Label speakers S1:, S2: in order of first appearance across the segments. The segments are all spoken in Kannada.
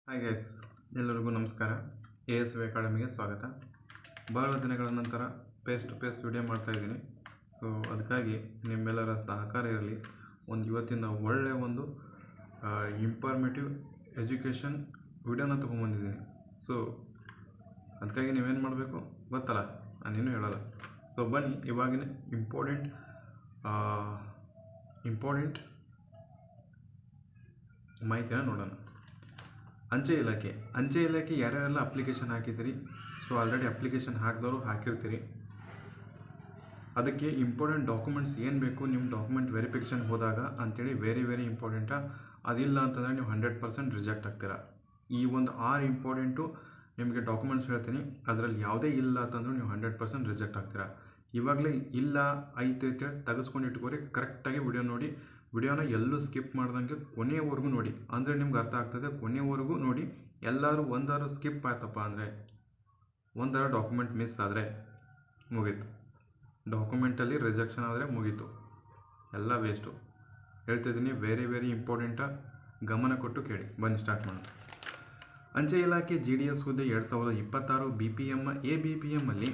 S1: ಹಾಯ್ ಗೈಸ್, ಎಲ್ಲರಿಗೂ ನಮಸ್ಕಾರ. ASV ಅಕಾಡೆಮಿಗೆ ಸ್ವಾಗತ. ಬಹಳ ದಿನಗಳ ನಂತರ ಫೇಸ್ ಟು ಫೇಸ್ ವಿಡಿಯೋ ಮಾಡ್ತಾಯಿದ್ದೀನಿ. ಸೊ ಅದಕ್ಕಾಗಿ ನಿಮ್ಮೆಲ್ಲರ ಸಹಕಾರ ಇರಲಿ. ಇವತ್ತಿನ ಒಳ್ಳೆಯ ಒಂದು ಇನ್ಫಾರ್ಮೇಟಿವ್ ಎಜುಕೇಷನ್ ವಿಡಿಯೋನ ತೊಗೊಂಬಂದಿದ್ದೀನಿ. ಸೊ ಅದಕ್ಕಾಗಿ ನೀವೇನು ಮಾಡಬೇಕು ಗೊತ್ತಲ್ಲ, ನಾನೇನು ಹೇಳೋಲ್ಲ. ಸೊ ಬನ್ನಿ ಇವಾಗಿನ ಇಂಪಾರ್ಟೆಂಟ್ ಮಾಹಿತಿನ ನೋಡೋಣ. ಅಂಚೆ ಇಲಾಖೆ ಯಾರ್ಯಾರೆಲ್ಲ ಅಪ್ಲಿಕೇಶನ್ ಹಾಕಿದ್ದೀರಿ, ಸೊ ಆಲ್ರೆಡಿ ಅಪ್ಲಿಕೇಶನ್ ಹಾಕಿದವರು ಹಾಕಿರ್ತೀರಿ. ಅದಕ್ಕೆ ಇಂಪಾರ್ಟೆಂಟ್ ಡಾಕ್ಯುಮೆಂಟ್ಸ್ ಏನು ಬೇಕು ನಿಮ್ಮ ಡಾಕ್ಯುಮೆಂಟ್ ವೆರಿಫಿಕೇಷನ್ ಹೋದಾಗ ಅಂಥೇಳಿ ವೆರಿ ಇಂಪಾರ್ಟೆಂಟಾ. ಅದಿಲ್ಲ ಅಂತಂದರೆ ನೀವು 100% ರಿಜೆಕ್ಟ್ ಆಗ್ತೀರಾ. ಈ ಒಂದು 6 ಇಂಪಾರ್ಟೆಂಟು ನಿಮಗೆ ಡಾಕ್ಯುಮೆಂಟ್ಸ್ ಹೇಳ್ತೀನಿ. ಅದರಲ್ಲಿ ಯಾವುದೇ ಇಲ್ಲ ಅಂತಂದ್ರೆ ನೀವು 100% ರಿಜೆಕ್ಟ್ ಆಗ್ತೀರಾ. ಇವಾಗಲೇ ಇಲ್ಲ ಐತೆ ಅಂತೇಳಿ ತೆಗೆಸ್ಕೊಂಡು ಇಟ್ಕೋರಿ. ಕರೆಕ್ಟಾಗಿ ವಿಡಿಯೋ ನೋಡಿ. ವಿಡಿಯೋನ ಎಲ್ಲೂ ಸ್ಕಿಪ್ ಮಾಡ್ದಂಗೆ ಕೊನೆಯವರೆಗೂ ನೋಡಿ, ಅಂದರೆ ನಿಮ್ಗೆ ಅರ್ಥ ಆಗ್ತದೆ. ಕೊನೆಯವರೆಗೂ ನೋಡಿ. ಎಲ್ಲರೂ ಒಂದಾರು ಸ್ಕಿಪ್ ಆಯ್ತಪ್ಪ ಅಂದರೆ, ಒಂದಾರು ಡಾಕ್ಯುಮೆಂಟ್ ಮಿಸ್ ಆದರೆ ಮುಗೀತು. ಡಾಕ್ಯುಮೆಂಟಲ್ಲಿ ರಿಜೆಕ್ಷನ್ ಆದರೆ ಮುಗೀತು, ಎಲ್ಲ ವೇಸ್ಟು. ಹೇಳ್ತಿದ್ದೀನಿ, ವೆರಿ ಇಂಪಾರ್ಟೆಂಟಾ. ಗಮನ ಕೊಟ್ಟು ಕೇಳಿ. ಬನ್ನಿ ಸ್ಟಾರ್ಟ್ ಮಾಡೋಣ. ಅಂಚೆ ಇಲಾಖೆ GDS ಹುದ್ದೆ 2026 BPM ABPM ಅಲ್ಲಿ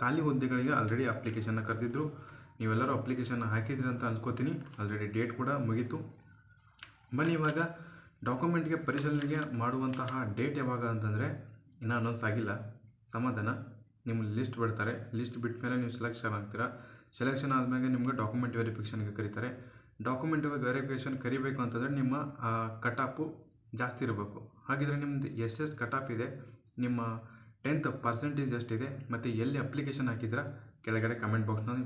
S1: ಖಾಲಿ ಹುದ್ದೆಗಳಿಗೆ ಆಲ್ರೆಡಿ ಅಪ್ಲಿಕೇಶನ್ನ ಕರೆದಿದ್ರು. ನೀವೆಲ್ಲರೂ ಅಪ್ಲಿಕೇಶನ್ನ ಹಾಕಿದ್ರಿ ಅಂತ ಅನ್ಕೋತೀನಿ. ಆಲ್ರೆಡಿ ಡೇಟ್ ಕೂಡ ಮುಗೀತು. ಬನ್ನಿ ಇವಾಗ ಡಾಕ್ಯುಮೆಂಟ್ಗೆ ಪರಿಶೀಲನೆಗೆ ಮಾಡುವಂತಹ ಡೇಟ್ ಯಾವಾಗ ಅಂತಂದರೆ ಇನ್ನೂ ಅನೌನ್ಸ್ ಆಗಿಲ್ಲ. ಸಮಾಧಾನ. ನಿಮ್ಮ ಲಿಸ್ಟ್ ಬಿಡ್ತಾರೆ. ಲಿಸ್ಟ್ ಬಿಟ್ಟ ಮೇಲೆ ನೀವು ಸೆಲೆಕ್ಷನ್ ಆಗ್ತೀರಾ. ಸೆಲೆಕ್ಷನ್ ಆದಮೇಲೆ ನಿಮ್ಗೆ ಡಾಕ್ಯುಮೆಂಟ್ ವೆರಿಫಿಕೇಷನ್ಗೆ ಕರೀತಾರೆ. ಡಾಕ್ಯುಮೆಂಟ್ ವೆರಿಫಿಕೇಷನ್ ಕರಿಬೇಕು ಅಂತಂದರೆ ನಿಮ್ಮ ಕಟಾಪು ಜಾಸ್ತಿ ಇರಬೇಕು. ಹಾಗಿದ್ರೆ ನಿಮ್ಮದು ಎಷ್ಟೆಷ್ಟು ಕಟಾಪ್ ಇದೆ, ನಿಮ್ಮ 10% ಎಷ್ಟಿದೆ, ಮತ್ತು ಎಲ್ಲಿ ಅಪ್ಲಿಕೇಶನ್ ಹಾಕಿದ್ರೆ ಕೆಳಗಡೆ ಕಮೆಂಟ್ ಬಾಕ್ಸ್ನಲ್ಲಿ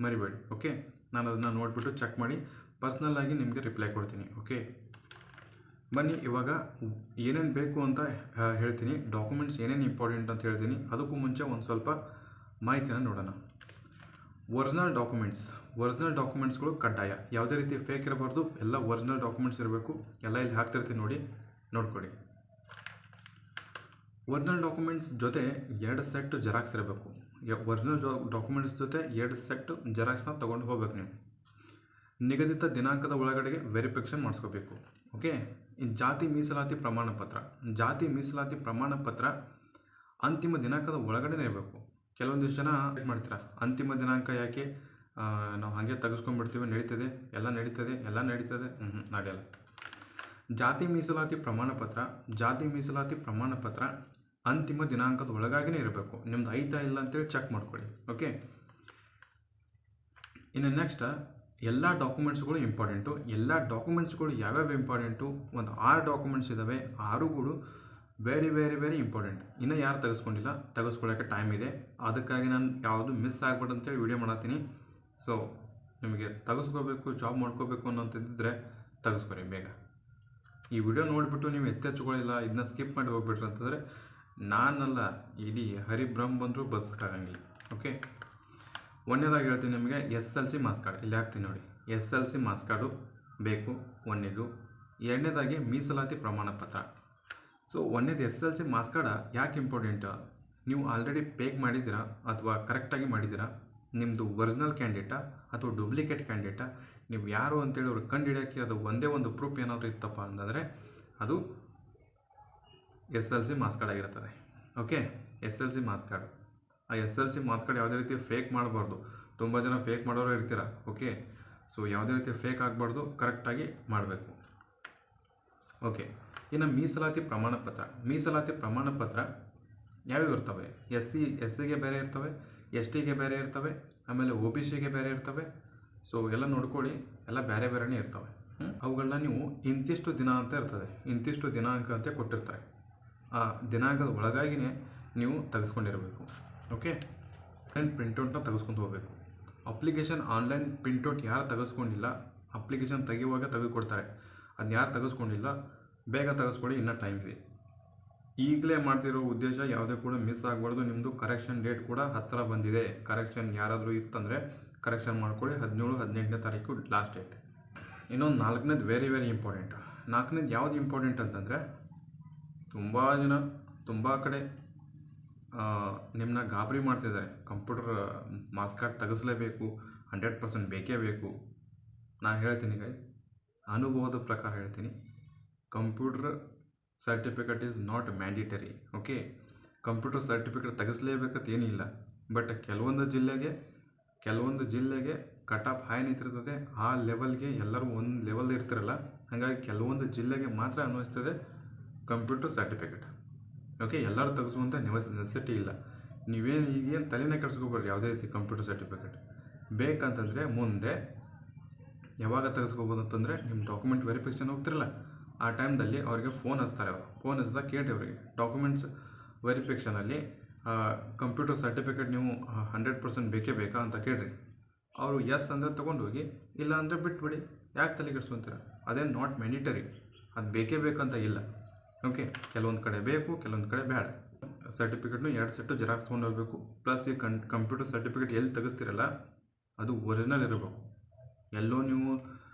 S1: ಮರಿಬೇಡಿ. ಓಕೆ, ನಾನು ಅದನ್ನು ನೋಡಿಬಿಟ್ಟು ಚೆಕ್ ಮಾಡಿ ಪರ್ಸ್ನಲ್ಲಾಗಿ ನಿಮಗೆ ರಿಪ್ಲೈ ಕೊಡ್ತೀನಿ. ಓಕೆ, ಬನ್ನಿ ಇವಾಗ ಏನೇನು ಬೇಕು ಅಂತ ಹೇಳ್ತೀನಿ. ಡಾಕ್ಯುಮೆಂಟ್ಸ್ ಏನೇನು ಇಂಪಾರ್ಟೆಂಟ್ ಅಂತ ಹೇಳ್ತೀನಿ. ಅದಕ್ಕೂ ಮುಂಚೆ ಒಂದು ಸ್ವಲ್ಪ ಮಾಹಿತಿನ ನೋಡೋಣ. ಒರಿಜಿನಲ್ ಡಾಕ್ಯುಮೆಂಟ್ಸ್ಗಳು ಕಡ್ಡಾಯ. ಯಾವುದೇ ರೀತಿ ಫೇಕ್ ಇರಬಾರ್ದು. ಎಲ್ಲ ಒರಿಜಿನಲ್ ಡಾಕ್ಯುಮೆಂಟ್ಸ್ ಇರಬೇಕು. ಎಲ್ಲ ಇಲ್ಲಿ ಹಾಕ್ತಿರ್ತೀನಿ ನೋಡಿ, ನೋಡ್ಕೊಳ್ಳಿ. ಒರಿಜಿನಲ್ ಡಾಕ್ಯುಮೆಂಟ್ಸ್ ಜೊತೆ 2 ಸೆಟ್ ಜೆರಾಕ್ಸ್ ಇರಬೇಕು. ಒರಿಜಿನಲ್ ಡಾಕ್ಯುಮೆಂಟ್ಸ್ ಜೊತೆ 2 ಸೆಟ್ ಜೆರಾಕ್ಸ್ನ ತೊಗೊಂಡು ಹೋಗ್ಬೇಕು. ನೀವು ನಿಗದಿತ ದಿನಾಂಕದ ಒಳಗಡೆಗೆ ವೆರಿಫಿಕೇಷನ್ ಮಾಡಿಸ್ಕೋಬೇಕು. ಓಕೆ, ಜಾತಿ ಮೀಸಲಾತಿ ಪ್ರಮಾಣ ಪತ್ರ ಅಂತಿಮ ದಿನಾಂಕದ ಒಳಗಡೆ ಇರಬೇಕು. ಕೆಲವೊಂದಿಷ್ಟು ಜನ ಮಾಡ್ತೀರಾ, ಅಂತಿಮ ದಿನಾಂಕ ಯಾಕೆ, ನಾವು ಹಾಗೆ ತೆಗೆಸ್ಕೊಂಡ್ಬಿಡ್ತೀವಿ, ಎಲ್ಲ ನಡೀತದೆ ನಡೆಯಲ್ಲ. ಜಾತಿ ಮೀಸಲಾತಿ ಪ್ರಮಾಣ ಪತ್ರ ಅಂತಿಮ ದಿನಾಂಕದ ಒಳಗಾಗಿನೇ ಇರಬೇಕು. ನಿಮ್ದು ಐತಾ ಇಲ್ಲ ಅಂತೇಳಿ ಚೆಕ್ ಮಾಡ್ಕೊಳ್ಳಿ. ಓಕೆ, ಇನ್ನು ನೆಕ್ಸ್ಟ್ ಎಲ್ಲ ಡಾಕ್ಯುಮೆಂಟ್ಸ್ಗಳು ಇಂಪಾರ್ಟೆಂಟು. ಎಲ್ಲ ಡಾಕ್ಯುಮೆಂಟ್ಸ್ಗಳು ಯಾವ್ಯಾವ ಇಂಪಾರ್ಟೆಂಟು, ಒಂದು 6 ಡಾಕ್ಯುಮೆಂಟ್ಸ್ ಇದ್ದಾವೆ. 6ಗಳು ವೆರಿ ಇಂಪಾರ್ಟೆಂಟ್. ಇನ್ನು ಯಾರು ತೆಗೆಸ್ಕೊಂಡಿಲ್ಲ, ತೆಗೆಸ್ಕೊಳ್ಳೋಕ್ಕೆ ಟೈಮ್ ಇದೆ. ಅದಕ್ಕಾಗಿ ನಾನು ಯಾವುದು ಮಿಸ್ ಆಗ್ಬಾರ್ದು ಅಂತೇಳಿ ವಿಡಿಯೋ ಮಾಡತ್ತೀನಿ. ಸೊ ನಿಮಗೆ ತೆಗೆಸ್ಕೋಬೇಕು, ಜಾಬ್ ಮಾಡ್ಕೋಬೇಕು ಅನ್ನೋಂತಿದ್ದರೆ ತೆಗೆಸ್ಕೊರಿ ಬೇಗ. ಈ ವಿಡಿಯೋ ನೋಡಿಬಿಟ್ಟು ನೀವು ಎತ್ತೆಚ್ಕೊಳ್ಳಿಲ್ಲ, ಇದನ್ನ ಸ್ಕಿಪ್ ಮಾಡಿ ಹೋಗ್ಬಿಟ್ರಿ ಅಂತಂದರೆ ನಾನಲ್ಲ, ಇಡೀ ಹರಿಬ್ರಹ್ಮ ಬಂದರೂ ಬಸ್ಕಾಗಂಗಿಲ್ಲ. ಓಕೆ, ಒಂದನೇದಾಗಿ ಹೇಳ್ತೀನಿ ನಿಮಗೆ SLC ಮಾರ್ಕ್ಸ್ ಕಾರ್ಡ್. ಇಲ್ಲಿ ಹಾಕ್ತೀನಿ ನೋಡಿ, SLC ಮಾರ್ಕ್ಸ್ ಕಾರ್ಡು ಬೇಕು ಒಂದನೇದು. ಎರಡನೇದಾಗಿ ಮೀಸಲಾತಿ ಪ್ರಮಾಣ ಪತ್ರ. ಸೊ ಒಂದನೇದು SLC ಮಾರ್ಕ್ಸ್ ಕಾರ್ಡ ಯಾಕೆ ಇಂಪಾರ್ಟೆಂಟು, ನೀವು ಆಲ್ರೆಡಿ ಪೇಕ್ ಮಾಡಿದ್ದೀರಾ ಅಥವಾ ಕರೆಕ್ಟಾಗಿ ಮಾಡಿದ್ದೀರಾ, ನಿಮ್ಮದು ಒರಿಜಿನಲ್ ಕ್ಯಾಂಡಿಡೇಟಾ ಅಥವಾ ಡೂಪ್ಲಿಕೇಟ್ ಕ್ಯಾಂಡಿಡೇಟಾ, ನೀವು ಯಾರು ಅಂತೇಳಿ ಅವ್ರು ಕಂಡು ಹಿಡಿಯೋಕ್ಕೆ ಅದು ಒಂದೇ ಒಂದು ಪ್ರೂಫ್ ಏನಾದರೂ ಇತ್ತಪ್ಪ ಅಂತಂದರೆ ಅದು SLC ಮಾರ್ಕ್ಸ್ ಕಾರ್ಡ್ ಆಗಿರ್ತದೆ. Okay, SLC marks card. ಆ SLC ಮಾರ್ಕ್ಸ್ ಕಾರ್ಡ್ ಯಾವುದೇ ರೀತಿ ಫೇಕ್ ಮಾಡಬಾರ್ದು. ತುಂಬ ಜನ ಫೇಕ್ ಮಾಡೋರು ಇರ್ತೀರ. ಓಕೆ, ಸೊ ಯಾವುದೇ ರೀತಿ ಫೇಕ್ ಆಗಬಾರ್ದು, ಕರೆಕ್ಟಾಗಿ ಮಾಡಬೇಕು. ಓಕೆ, ಇನ್ನು ಮೀಸಲಾತಿ ಪ್ರಮಾಣ ಪತ್ರ ಯಾವ್ಯಾವ ಇರ್ತವೆ, SCಗೆ ಬೇರೆ ಇರ್ತವೆ, STಗೆ ಬೇರೆ ಇರ್ತವೆ, ಆಮೇಲೆ OBCಗೆ ಬೇರೆ ಇರ್ತವೆ. ಸೊ ಎಲ್ಲ ನೋಡ್ಕೊಳ್ಳಿ, ಎಲ್ಲ ಬೇರೆನೇ ಇರ್ತವೆ. ಅವುಗಳನ್ನ ನೀವು ಇಂತಿಷ್ಟು ದಿನ ಅಂತ ಇರ್ತದೆ, ಇಂತಿಷ್ಟು ದಿನಾಂಕ ಅಂತ ಕೊಟ್ಟಿರ್ತಾರೆ. ಆ ದಿನಾಂಕದ ಒಳಗಾಗಿನೇ ನೀವು ತೆಗೆಸ್ಕೊಂಡಿರಬೇಕು. ಓಕೆ, ಆನ್ಲೈನ್ ಪ್ರಿಂಟೌಟ್ನ ತೆಗೆಸ್ಕೊಂಡು ಹೋಗಬೇಕು. ಆನ್ಲೈನ್ ಪ್ರಿಂಟೌಟ್ ಯಾರು ತೆಗೆಸ್ಕೊಂಡಿಲ್ಲ, ಅಪ್ಲಿಕೇಶನ್ ತೆಗೆಯುವಾಗ ತೆಗೆದುಕೊಡ್ತಾರೆ. ಅದನ್ನ ಯಾರು ತೆಗೆಸ್ಕೊಂಡಿಲ್ಲ ಬೇಗ ತೆಗೆಸ್ಕೊಳ್ಳಿ, ಇನ್ನೂ ಟೈಮ್ ಇದೆ. ಈಗಲೇ ಮಾಡ್ತಿರೋ ಉದ್ದೇಶ ಯಾವುದೇ ಕೂಡ ಮಿಸ್ ಆಗಬಾರ್ದು. ನಿಮ್ಮದು ಕರೆಕ್ಷನ್ ಡೇಟ್ ಕೂಡ ಹತ್ತಿರ ಬಂದಿದೆ. ಕರೆಕ್ಷನ್ ಯಾರಾದರೂ ಇತ್ತಂದರೆ ಕರೆಕ್ಷನ್ ಮಾಡ್ಕೊಳ್ಳಿ. 17-18ನೇ ತಾರೀಕು ಲಾಸ್ಟ್ ಡೇಟ್. ಇನ್ನೊಂದು 4ನೇದು ವೆರಿ ಇಂಪಾರ್ಟೆಂಟ್. 4ನೇದು ಯಾವುದು ಇಂಪಾರ್ಟೆಂಟ್ ಅಂತಂದರೆ, ತುಂಬ ಜನ ತುಂಬ ಕಡೆ ನಿಮ್ಮನ್ನ ಗಾಬರಿ ಮಾಡ್ತಿದ್ದಾರೆ. ಕಂಪ್ಯೂಟರ್ ಮಾರ್ಕ್ಸ್ ಕಾರ್ಡ್ ತೆಗೆಸಲೇಬೇಕು, 100% ಬೇಕೇ ಬೇಕು. ನಾನು ಹೇಳ್ತೀನಿ ಗೈಸ್, ಅನುಭವದ ಪ್ರಕಾರ ಹೇಳ್ತೀನಿ. Computer certificate is not mandatory. Okay, computer certificate ತೆಗೆಸಲೇಬೇಕಂತ ಏನಿಲ್ಲ. ಬಟ್ ಕೆಲವೊಂದು ಜಿಲ್ಲೆಗೆ ಕಟ್ ಆಫ್ ಹೈ ನಿಂತಿರ್ತದೆ. ಆ ಲೆವೆಲ್ಗೆ ಎಲ್ಲರೂ ಒಂದು ಲೆವೆಲ್ ಇರ್ತಿರಲ್ಲ, ಹಾಗಾಗಿ ಕೆಲವೊಂದು ಜಿಲ್ಲೆಗೆ ಮಾತ್ರ ಅನ್ವಯಿಸ್ತದೆ ಕಂಪ್ಯೂಟರ್ ಸರ್ಟಿಫಿಕೇಟ್. ಓಕೆ, ಎಲ್ಲರೂ ತೆಗೆಸುವಂಥ ನೆಸೆಸಿಟಿ ಇಲ್ಲ. ಈಗೇನು ತಲೆನೇ ಕೆಡಿಸ್ಕೋಬೇಡ್ರಿ ಯಾವುದೇ ರೀತಿ ಕಂಪ್ಯೂಟರ್ ಸರ್ಟಿಫಿಕೇಟ್ ಬೇಕಂತಂದರೆ ಮುಂದೆ ಯಾವಾಗ ತೆಗೆಸ್ಕೋಬೋದು ಅಂತಂದರೆ ನಿಮ್ಮ ಡಾಕ್ಯುಮೆಂಟ್ ವೆರಿಫಿಕೇಷನ್ ಹೋಗ್ತಿರಲ್ಲ ಆ ಟೈಮ್ದಲ್ಲಿ ಅವ್ರಿಗೆ ಫೋನ್ ಹಚ್ತಾರೆ. ಫೋನ್ ಹಚ್ಚಿದಾಗ ಕೇಳಿ ಅವರಿಗೆ ಡಾಕ್ಯುಮೆಂಟ್ಸ್ ವೆರಿಫಿಕೇಷನಲ್ಲಿ ಕಂಪ್ಯೂಟರ್ ಸರ್ಟಿಫಿಕೇಟ್ ನೀವು 100% ಬೇಕೇ ಬೇಕಾ ಅಂತ ಕೇಳಿರಿ. ಅವರು ಎಸ್ ಅಂದರೆ ತೊಗೊಂಡೋಗಿ, ಇಲ್ಲ ಅಂದರೆ ಬಿಟ್ಬಿಡಿ. ಯಾಕೆ ತಲೆ ಕೆಡಿಸ್ಕೊಂತೀರ? ಅದೇನು ನಾಟ್ ಮ್ಯಾಂಡಿಟರಿ, ಅದು ಬೇಕೇ ಬೇಕಂತ ಇಲ್ಲ. ಓಕೆ, ಕೆಲವೊಂದು ಕಡೆ ಬೇಕು, ಕೆಲವೊಂದು ಕಡೆ ಬೇಡ. ಸರ್ಟಿಫಿಕೇಟ್ನು 2 ಸೆಟ್ಟು ಜೆರಾಕ್ಸ್ ತೊಗೊಂಡು ಹೋಗಬೇಕು. ಪ್ಲಸ್ ಈ ಕಂಪ್ಯೂಟರ್ ಸರ್ಟಿಫಿಕೇಟ್ ಎಲ್ಲಿ ತೆಗೆಸ್ತಿರಲ್ಲ ಅದು ಒರಿಜಿನಲ್ ಇರಬೇಕು. ಎಲ್ಲೋ ನೀವು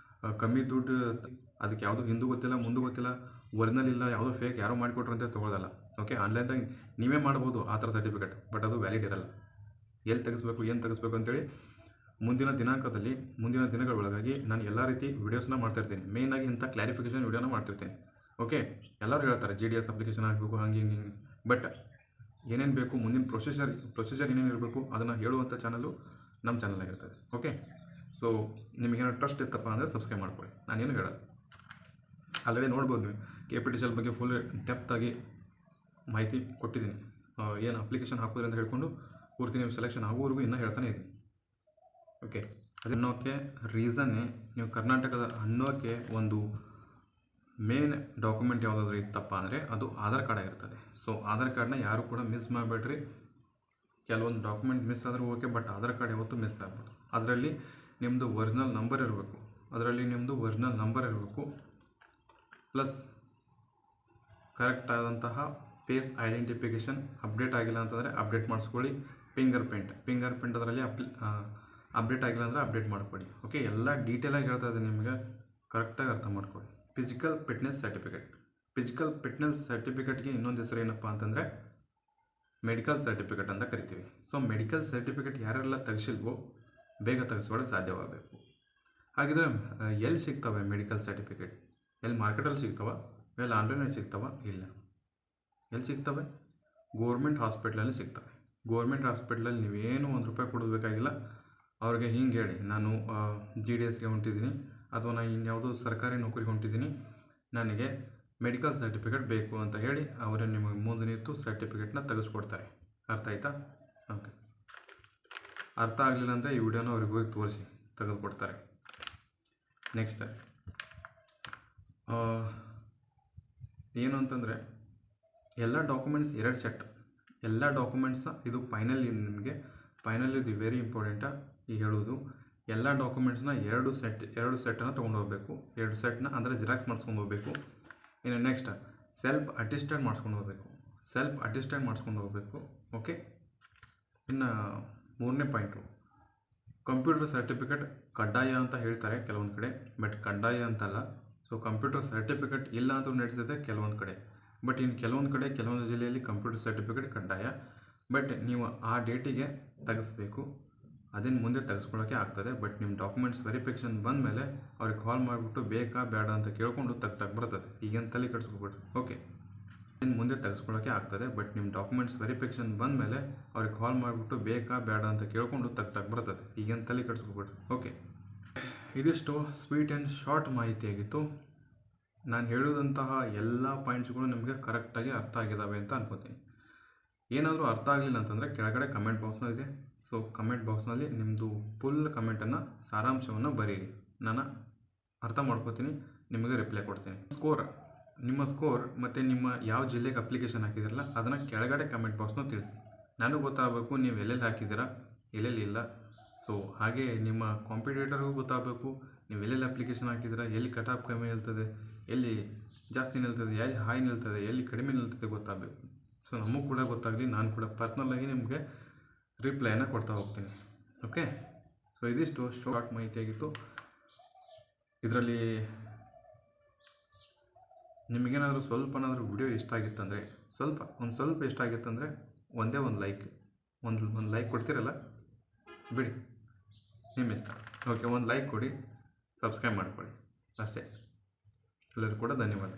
S1: ಕಮ್ಮಿ ದುಡ್ಡು, ಅದಕ್ಕೆ ಯಾವುದೋ ಹಿಂದೂ ಗೊತ್ತಿಲ್ಲ ಮುಂದೆ ಗೊತ್ತಿಲ್ಲ, ಒರಿಜಿನಲ್ ಇಲ್ಲ, ಯಾವುದೋ ಫೇಕ್ ಯಾರೋ ಮಾಡಿಕೊಟ್ರು ಅಂತ ತೊಗೊಳ್ಳೋದಲ್ಲ. ಓಕೆ, ಆನ್ಲೈನ್ದಾಗ ನೀವೇ ಮಾಡ್ಬೋದು ಆ ಥರ ಸರ್ಟಿಫಿಕೇಟ್, ಬಟ್ ಅದು ವ್ಯಾಲಿಡ್ ಇರಲ್ಲ. ಎಲ್ಲಿ ತೆಗೆಸ್ಬೇಕು, ಏನು ತೆಗೆಸ್ಬೇಕು ಅಂತೇಳಿ ಮುಂದಿನ ದಿನಗಳ ಒಳಗಾಗಿ ನಾನು ಎಲ್ಲ ರೀತಿ ವೀಡಿಯೋಸ್ನ ಮಾಡ್ತಾಯಿರ್ತೀನಿ. ಮೇಯ್ನಾಗಿ ಇಂಥ ಕ್ಲಾರಿಫಿಕೇಷನ್ ವೀಡಿಯೋನ ಮಾಡ್ತಿರ್ತೀನಿ. ಓಕೆ, ಎಲ್ಲರೂ ಹೇಳ್ತಾರೆ GDS ಅಪ್ಲಿಕೇಶನ್ ಆಗಬೇಕು ಹಂಗೆ ಹಿಂಗೆ. ಬಟ್ ಏನೇನು ಬೇಕು, ಮುಂದಿನ ಪ್ರೊಸೀಜರ್ ಏನೇನು ಇರಬೇಕು ಅದನ್ನು ಹೇಳುವಂಥ ಚಾನಲು ನಮ್ಮ ಚಾನಲಾಗಿರ್ತದೆ. ಓಕೆ, ಸೊ ನಿಮಗೇನೋ ಟ್ರಸ್ಟ್ ಇತ್ತಪ್ಪ ಅಂದರೆ ಸಬ್ಸ್ಕ್ರೈಬ್ ಮಾಡ್ಕೊಳ್ಳಿ. ನಾನೇನು ಹೇಳಲ್ಲ. ಆಲ್ರೆಡಿ ನೋಡ್ಬೋದು ನೀವು KPTCL ಬಗ್ಗೆ ಫುಲ್ ಡೆಪ್ತಾಗಿ ಮಾಹಿತಿ ಕೊಟ್ಟಿದ್ದೀನಿ. ಏನು ಅಪ್ಲಿಕೇಶನ್ ಹಾಕೋದ್ರಿ ಅಂತ ಹೇಳ್ಕೊಂಡು ಪೂರ್ತಿ ನೀವು ಸೆಲೆಕ್ಷನ್ ಆಗೋವರೆಗೂ ಇನ್ನೂ ಹೇಳ್ತಾನೆ ಇದ್ದೀನಿ. ಓಕೆ, ಅದನ್ನೋಕ್ಕೆ ರೀಸನ್ನೇ ನೀವು ಕರ್ನಾಟಕದ ಅನ್ನೋಕ್ಕೆ ಒಂದು ಮೇನ್ ಡಾಕ್ಯುಮೆಂಟ್ ಯಾವುದಾದ್ರೂ ಇತ್ತಪ್ಪ ಅಂದರೆ ಅದು ಆಧಾರ್ ಕಾರ್ಡ್ ಆಗಿರ್ತದೆ. ಸೊ ಆಧಾರ್ ಕಾರ್ಡ್ನ ಯಾರು ಕೂಡ ಮಿಸ್ ಮಾಡಬೇಡ್ರಿ. ಕೆಲವೊಂದು ಡಾಕ್ಯುಮೆಂಟ್ ಮಿಸ್ ಆದರೂ ಓಕೆ, ಬಟ್ ಆಧಾರ್ ಕಾರ್ಡ್ ಯಾವತ್ತೂ ಮಿಸ್ ಆಗ್ಬೋದು. ಅದರಲ್ಲಿ ನಿಮ್ಮದು ಒರಿಜಿನಲ್ ನಂಬರ್ ಇರಬೇಕು. ಪ್ಲಸ್ ಕರೆಕ್ಟ್ ಆದಂತಹ ಫೇಸ್ ಐಡೆಂಟಿಫಿಕೇಷನ್ ಅಪ್ಡೇಟ್ ಆಗಿಲ್ಲ ಅಂತಂದರೆ ಅಪ್ಡೇಟ್ ಮಾಡಿಸ್ಕೊಳ್ಳಿ. ಫಿಂಗರ್ ಪ್ರಿಂಟ್ ಅದರಲ್ಲಿ ಅಪ್ಡೇಟ್ ಆಗಿಲ್ಲ ಅಂದರೆ ಅಪ್ಡೇಟ್ ಮಾಡ್ಕೊಳ್ಳಿ. ಓಕೆ, ಎಲ್ಲ ಡೀಟೇಲಾಗಿ ಹೇಳ್ತಾ ಇದ್ದೀನಿ, ನಿಮಗೆ ಕರೆಕ್ಟಾಗಿ ಅರ್ಥ ಮಾಡ್ಕೊಳ್ಳಿ. ಫಿಸಿಕಲ್ ಫಿಟ್ನೆಸ್ ಸರ್ಟಿಫಿಕೇಟ್ಗೆ ಇನ್ನೊಂದು ಹೆಸರು ಏನಪ್ಪ ಅಂತಂದರೆ ಮೆಡಿಕಲ್ ಸರ್ಟಿಫಿಕೇಟ್ ಅಂತ ಕರಿತೀವಿ. ಸೊ ಮೆಡಿಕಲ್ ಸರ್ಟಿಫಿಕೇಟ್ ಯಾರೆಲ್ಲ ತೆಗೆಸಿಲ್ವೋ ಬೇಗ ತೆಗೆಸ್ಕೊಳ್ಳೋಕೆ ಸಾಧ್ಯವಾಗಬೇಕು. ಹಾಗಿದ್ರೆ ಎಲ್ಲಿ ಸಿಗ್ತವೆ ಮೆಡಿಕಲ್ ಸರ್ಟಿಫಿಕೇಟ್? ಎಲ್ಲಿ ಮಾರ್ಕೆಟಲ್ಲಿ ಸಿಗ್ತವೆ, ಎಲ್ಲಿ ಆನ್ಲೈನಲ್ಲಿ ಸಿಗ್ತವೆ? ಇಲ್ಲ. ಎಲ್ಲಿ ಸಿಗ್ತವೆ? ಗೋರ್ಮೆಂಟ್ ಹಾಸ್ಪಿಟ್ಲಲ್ಲಿ ಸಿಗ್ತವೆ. ಗೋರ್ಮೆಂಟ್ ಹಾಸ್ಪಿಟ್ಲಲ್ಲಿ ನೀವೇನು ₹1 ಕೊಡಬೇಕಾಗಿಲ್ಲ. ಅವ್ರಿಗೆ ಹಿಂಗೆ ಹೇಳಿ, ನಾನು GDSಗೆ ಹೊಂಟಿದ್ದೀನಿ ಅಥವಾ ನಾನು ಇನ್ಯಾವುದೋ ಸರ್ಕಾರಿ ನೌಕರಿಗೆ ಹೊಂಟಿದ್ದೀನಿ, ನನಗೆ ಮೆಡಿಕಲ್ ಸರ್ಟಿಫಿಕೇಟ್ ಬೇಕು ಅಂತ ಹೇಳಿ ಅವರೇ ನಿಮಗೆ ಮುಂದೆ ನಿಂತು ಸರ್ಟಿಫಿಕೇಟ್ನ ತೆಗೆಸ್ಕೊಡ್ತಾರೆ. ಅರ್ಥ ಆಯ್ತಾ? ಓಕೆ, ಅರ್ಥ ಆಗಲಿಲ್ಲ ಅಂದರೆ ಈ ವಿಡಿಯೋನ ಅವ್ರಿಗೆ ಹೋಗಿ ತೋರಿಸಿ, ತೆಗೆದುಕೊಡ್ತಾರೆ. ನೆಕ್ಸ್ಟ್ ಏನು ಅಂತಂದರೆ ಎಲ್ಲ ಡಾಕ್ಯುಮೆಂಟ್ಸ್ 2 ಸೆಟ್. ಎಲ್ಲ ಡಾಕ್ಯುಮೆಂಟ್ಸ್ ಇದು ಫೈನಲ್ ಇದು ವೆರಿ ಇಂಪಾರ್ಟೆಂಟ ಈ ಹೇಳೋದು. ಎಲ್ಲ ಡಾಕ್ಯುಮೆಂಟ್ಸ್ನ 2 ಸೆಟ್ಟನ್ನು ತೊಗೊಂಡು ಹೋಗಬೇಕು. 2 ಸೆಟ್ನ ಅಂದರೆ ಜೆರಾಕ್ಸ್ ಮಾಡಿಸ್ಕೊಂಡು ಹೋಗಬೇಕು. ಇನ್ನು ನೆಕ್ಸ್ಟ್ ಸೆಲ್ಫ್ ಅಟೆಸ್ಟೆಡ್ ಮಾಡಿಸ್ಕೊಂಡು ಹೋಗಬೇಕು. ಓಕೆ, ಇನ್ನು 3ನೇ ಪಾಯಿಂಟು, ಕಂಪ್ಯೂಟರ್ ಸರ್ಟಿಫಿಕೇಟ್ ಕಡ್ಡಾಯ ಅಂತ ಹೇಳ್ತಾರೆ ಕೆಲವೊಂದು ಕಡೆ, ಬಟ್ ಕಡ್ಡಾಯ ಅಂತಲ್ಲ. ಸೊ ಕಂಪ್ಯೂಟರ್ ಸರ್ಟಿಫಿಕೇಟ್ ಇಲ್ಲ ಅಂತ ನಡೀತದೆ ಕೆಲವೊಂದು ಕಡೆ, ಬಟ್ ಇನ್ನು ಕೆಲವೊಂದು ಜಿಲ್ಲೆಯಲ್ಲಿ ಕಂಪ್ಯೂಟರ್ ಸರ್ಟಿಫಿಕೇಟ್ ಕಡ್ಡಾಯ. ಬಟ್ ನೀವು ಆ ಡೇಟಿಗೆ ತೆಗೆಸ್ಬೇಕು. ಅದೇನು ಮುಂದೆ ತೆಗೆಸ್ಕೊಳ್ಳೋಕ್ಕೆ ಆಗ್ತದೆ. ಬಟ್ ನಿಮ್ಮ ಡಾಕ್ಯುಮೆಂಟ್ಸ್ ವೆರಿಫಿಕೇಷನ್ ಬಂದ ಮೇಲೆ ಅವ್ರಿಗೆ ಕಾಲ್ ಮಾಡಿಬಿಟ್ಟು ಬೇಕಾ ಬೇಡ ಅಂತ ಕೇಳ್ಕೊಂಡು ತೆಗ್ಸಕ್ಕೆ ಬರ್ತದೆ. ಈಗೇನು ತಲೆ ಕೆಡಿಸ್ಕೊಬಿಡ್ರಿ. ಓಕೆ, ಇನ್ನು ಮುಂದೆ ತೆಗೆಸ್ಕೊಳ್ಳೋಕ್ಕೆ ಆಗ್ತದೆ. ಬಟ್ ನಿಮ್ಮ ಡಾಕ್ಯುಮೆಂಟ್ಸ್ ವೆರಿಫಿಕೇಷನ್ ಬಂದ ಮೇಲೆ ಅವ್ರಿಗೆ ಕಾಲ್ ಮಾಡಿಬಿಟ್ಟು ಬೇಕಾ ಬೇಡ ಅಂತ ಕೇಳ್ಕೊಂಡು ತೆಗ್ಸಕ್ಕೆ ಬರ್ತದೆ. ಈಗೇನು ತಲೆ ಕೆಡಿಸ್ಕೊಬಿಡ್ರಿ. ಓಕೆ, ಇದಿಷ್ಟು ಸ್ವೀಟ್ ಆ್ಯಂಡ್ ಶಾರ್ಟ್ ಮಾಹಿತಿಯಾಗಿತ್ತು. ನಾನು ಹೇಳೋದಂತಹ ಎಲ್ಲ ಪಾಯಿಂಟ್ಸ್ಗಳು ನಿಮಗೆ ಕರೆಕ್ಟಾಗಿ ಅರ್ಥ ಆಗಿದ್ದಾವೆ ಅಂತ ಅನ್ಕೋತೀನಿ. ಏನಾದರೂ ಅರ್ಥ ಆಗಲಿಲ್ಲ ಅಂತಂದರೆ ಕೆಳಗಡೆ ಕಮೆಂಟ್ ಬಾಕ್ಸ್ನ ಇದೆ. ಸೊ ಕಮೆಂಟ್ ಬಾಕ್ಸ್ನಲ್ಲಿ ನಿಮ್ಮದು ಫುಲ್ ಕಮೆಂಟನ್ನು ಸಾರಾಂಶವನ್ನು ಬರೀರಿ. ನಾನು ಅರ್ಥ ಮಾಡ್ಕೋತೀನಿ, ನಿಮಗೆ ರಿಪ್ಲೈ ಕೊಡ್ತೀನಿ. ನಿಮ್ಮ ಸ್ಕೋರ್ ಮತ್ತು ನಿಮ್ಮ ಯಾವ ಜಿಲ್ಲೆಗೆ ಅಪ್ಲಿಕೇಶನ್ ಹಾಕಿದಿರಲ್ಲ ಅದನ್ನು ಕೆಳಗಡೆ ಕಮೆಂಟ್ ಬಾಕ್ಸ್ನ ತಿಳಿಸಿ. ನನಗೆ ಗೊತ್ತಾಗಬೇಕು ನೀವು ಎಲ್ಲೆಲ್ಲಿ ಹಾಕಿದ್ದೀರಾ, ಎಲ್ಲೆಲ್ಲಿ ಇಲ್ಲ. ಸೊ ಹಾಗೆ ನಿಮ್ಮ ಕಾಂಪಿಟೇಟರ್ಗೂ ಗೊತ್ತಾಗಬೇಕು ನೀವು ಎಲ್ಲೆಲ್ಲಿ ಅಪ್ಲಿಕೇಶನ್ ಹಾಕಿದ್ದೀರಾ, ಎಲ್ಲಿ ಕಟ್ ಆಫ್ ಕಮ್ಮಿ ನಿಲ್ತದೆ, ಎಲ್ಲಿ ಜಾಸ್ತಿ ನಿಲ್ತದೆ, ಎಲ್ಲಿ ಹೈ ನಿಲ್ತದೆ, ಎಲ್ಲಿ ಕಡಿಮೆ ನಿಲ್ತದೆ ಗೊತ್ತಾಗಬೇಕು. ಸೊ ನಮಗೂ ಕೂಡ ಗೊತ್ತಾಗಲಿ, ನಾನು ಕೂಡ ಪರ್ಸ್ನಲ್ಲಾಗಿ ನಿಮಗೆ ರಿಪ್ಲೈನ ಕೊಡ್ತಾ ಹೋಗ್ತೀನಿ. ಓಕೆ, ಸೊ ಇದಿಷ್ಟು ಶಾರ್ಟ್ ಮಾಹಿತಿಯಾಗಿತ್ತು. ಇದರಲ್ಲಿ ನಿಮಗೇನಾದರೂ ಸ್ವಲ್ಪನಾದರೂ ವಿಡಿಯೋ ಇಷ್ಟ ಆಗಿತ್ತಂದರೆ ಸ್ವಲ್ಪ ಇಷ್ಟ ಆಗಿತ್ತಂದರೆ ಒಂದು ಲೈಕ್ ಕೊಡ್ತೀರಲ್ಲ ಬಿಡಿ, ನಿಮ್ಮ ಇಷ್ಟ. ಓಕೆ, ಒಂದು ಲೈಕ್ ಕೊಡಿ, ಸಬ್ಸ್ಕ್ರೈಬ್ ಮಾಡ್ಕೊಳ್ಳಿ ಅಷ್ಟೇ. ಎಲ್ಲರಿಗೂ ಕೂಡ ಧನ್ಯವಾದ.